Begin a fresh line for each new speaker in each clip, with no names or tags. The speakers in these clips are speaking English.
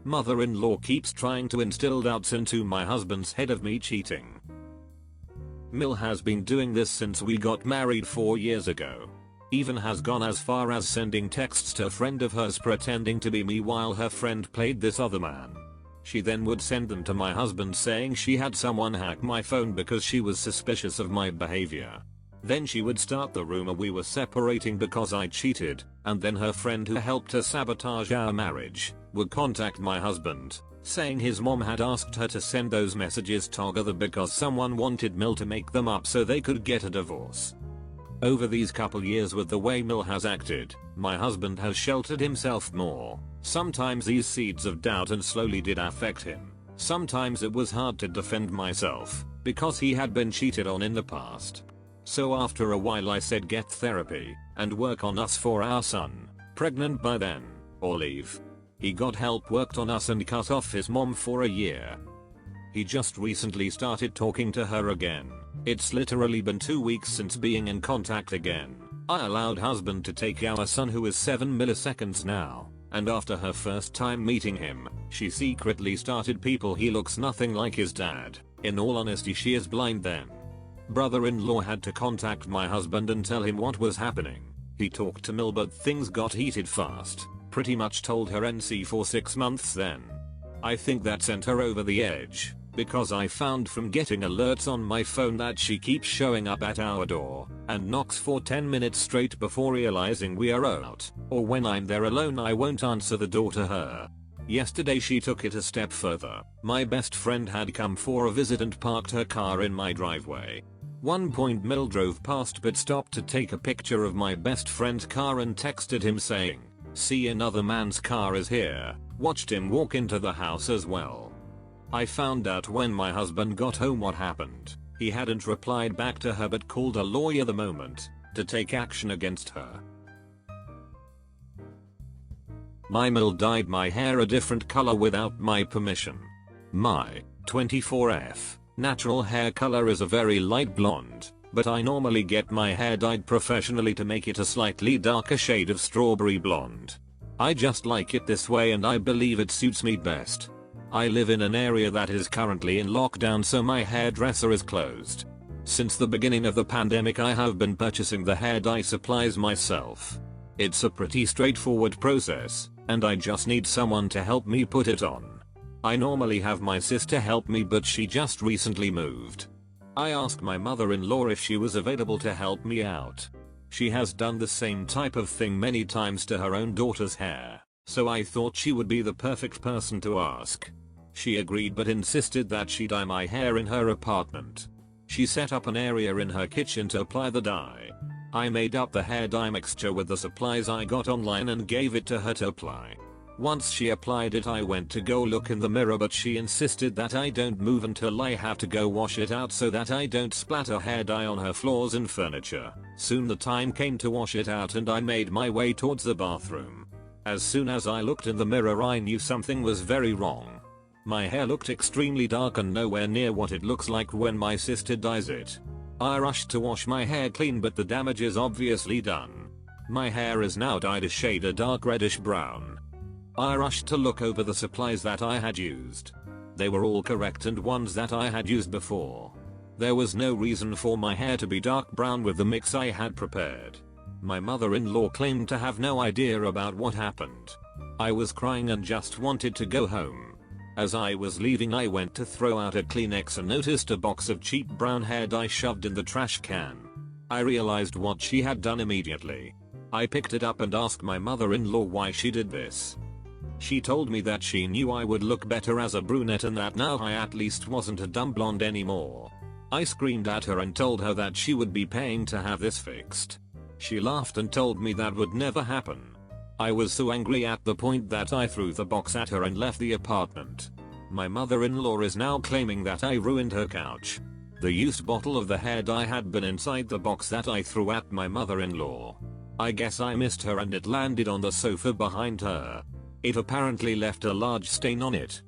Mother-in-law keeps trying to instill doubts into my husband's head of me cheating. Mil has been doing this since we got married 4 years ago. Even has gone as far as sending texts to a friend of hers pretending to be me while her friend played this other man. She then would send them to my husband saying she had someone hack my phone because she was suspicious of my behavior. Then she would start the rumor we were separating because I cheated, and then her friend who helped her sabotage our marriage would contact my husband, saying his mom had asked her to send those messages together because someone wanted Mil to make them up so they could get a divorce. Over these couple years with the way Mil has acted, my husband has sheltered himself more. Sometimes these seeds of doubt and slowly did affect him. Sometimes it was hard to defend myself, because he had been cheated on in the past. So after a while I said get therapy, and work on us for our son, pregnant by then, or leave. He got help, worked on us and cut off his mom for a year. He just recently started talking to her again. It's literally been 2 weeks since being in contact again. I allowed husband to take our son who is 7 milliseconds now, and after her first time meeting him, she secretly started people he looks nothing like his dad. In all honesty she is blind then. Brother-in-law had to contact my husband and tell him what was happening. He talked to Mil but things got heated fast. Pretty much told her NC for 6 months then. I think that sent her over the edge, because I found from getting alerts on my phone that she keeps showing up at our door and knocks for 10 minutes straight before realizing we are out, or when I'm there alone I won't answer the door to her. Yesterday she took it a step further. My best friend had come for a visit and parked her car in my driveway. One point Mil drove past but stopped to take a picture of my best friend's car and texted him saying, "See, another man's car is here." Watched him walk into the house as well. I found out when my husband got home what happened. He hadn't replied back to her but called a lawyer the moment to take action against her. My Mil dyed my hair a different color without my permission. My 24F natural hair color is a very light blonde, but I normally get my hair dyed professionally to make it a slightly darker shade of strawberry blonde. I just like it this way and I believe it suits me best. I live in an area that is currently in lockdown so my hairdresser is closed. Since the beginning of the pandemic I have been purchasing the hair dye supplies myself. It's a pretty straightforward process, and I just need someone to help me put it on. I normally have my sister help me but she just recently moved. I asked my mother-in-law if she was available to help me out. She has done the same type of thing many times to her own daughter's hair, so I thought she would be the perfect person to ask. She agreed but insisted that she dye my hair in her apartment. She set up an area in her kitchen to apply the dye. I made up the hair dye mixture with the supplies I got online and gave it to her to apply. Once she applied it I went to go look in the mirror but she insisted that I don't move until I have to go wash it out so that I don't splatter hair dye on her floors and furniture. Soon the time came to wash it out and I made my way towards the bathroom. As soon as I looked in the mirror I knew something was very wrong. My hair looked extremely dark and nowhere near what it looks like when my sister dyes it. I rushed to wash my hair clean but the damage is obviously done. My hair is now dyed a shade of dark reddish brown. I rushed to look over the supplies that I had used. They were all correct and ones that I had used before. There was no reason for my hair to be dark brown with the mix I had prepared. My mother-in-law claimed to have no idea about what happened. I was crying and just wanted to go home. As I was leaving I went to throw out a Kleenex and noticed a box of cheap brown hair dye shoved in the trash can. I realized what she had done immediately. I picked it up and asked my mother-in-law why she did this. She told me that she knew I would look better as a brunette and that now I at least wasn't a dumb blonde anymore. I screamed at her and told her that she would be paying to have this fixed. She laughed and told me that would never happen. I was so angry at the point that I threw the box at her and left the apartment. My mother-in-law is now claiming that I ruined her couch. The used bottle of the hair dye had been inside the box that I threw at my mother-in-law. I guess I missed her and it landed on the sofa behind her. It apparently left a large stain on it.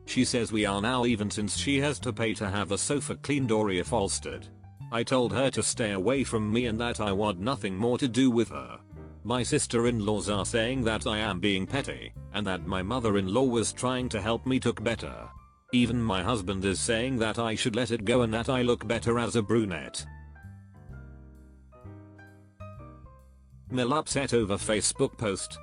She says we are now even since she has to pay to have the sofa cleaned or reupholstered. I told her to stay away from me and that I want nothing more to do with her. My sister-in-laws are saying that I am being petty, and that my mother-in-law was trying to help me look better. Even my husband is saying that I should let it go and that I look better as a brunette. Mill upset over Facebook post.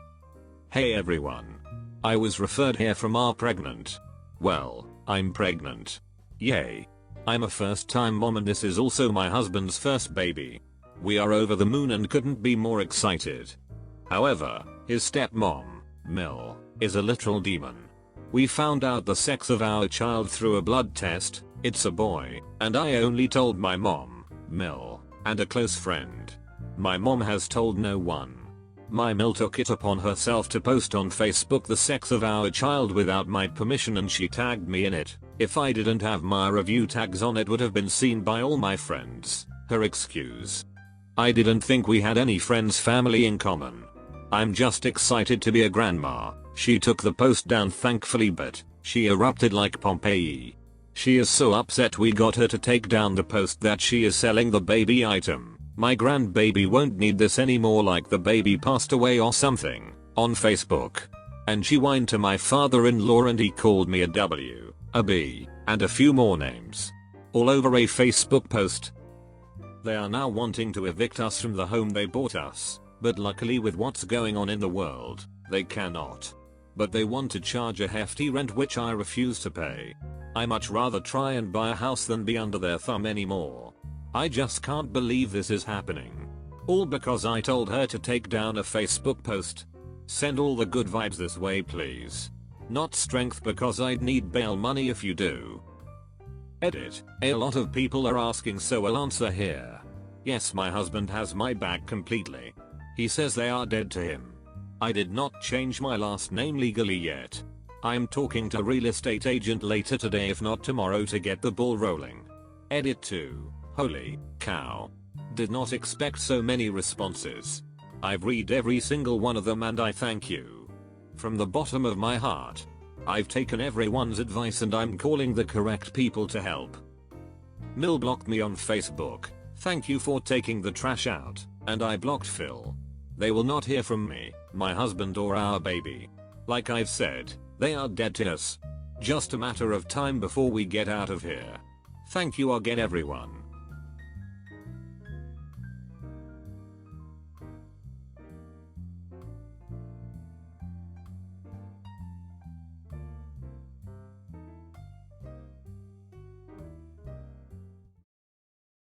Hey everyone. I was referred here from are pregnant. Well, I'm pregnant. Yay. I'm a first-time mom and this is also my husband's first baby. We are over the moon and couldn't be more excited. However, his stepmom, Mill, is a literal demon. We found out the sex of our child through a blood test, it's a boy, and I only told my mom, Mill, and a close friend. My mom has told no one. My Mill took it upon herself to post on Facebook the sex of our child without my permission and she tagged me in it. If I didn't have my review tags on it would have been seen by all my friends. Her excuse. I didn't think we had any family in common. I'm just excited to be a grandma. She took the post down thankfully but she erupted like Pompeii. She is so upset we got her to take down the post that she is selling the baby item. My grandbaby won't need this anymore like the baby passed away or something, on Facebook. And she whined to my father-in-law and he called me a W, a B, and a few more names. All over a Facebook post. They are now wanting to evict us from the home they bought us, but luckily with what's going on in the world, they cannot. But they want to charge a hefty rent which I refuse to pay. I much rather try and buy a house than be under their thumb anymore. I just can't believe this is happening. All because I told her to take down a Facebook post. Send all the good vibes this way please. Not strength because I'd need bail money if you do. Edit. A lot of people are asking so I'll answer here. Yes, my husband has my back completely. He says they are dead to him. I did not change my last name legally yet. I'm talking to real estate agent later today if not tomorrow to get the ball rolling. Edit 2. Holy cow. Did not expect so many responses. I've read every single one of them and I thank you. From the bottom of my heart. I've taken everyone's advice and I'm calling the correct people to help. Mill blocked me on Facebook. Thank you for taking the trash out, and I blocked Phil. They will not hear from me, my husband or our baby. Like I've said, they are dead to us. Just a matter of time before we get out of here. Thank you again everyone.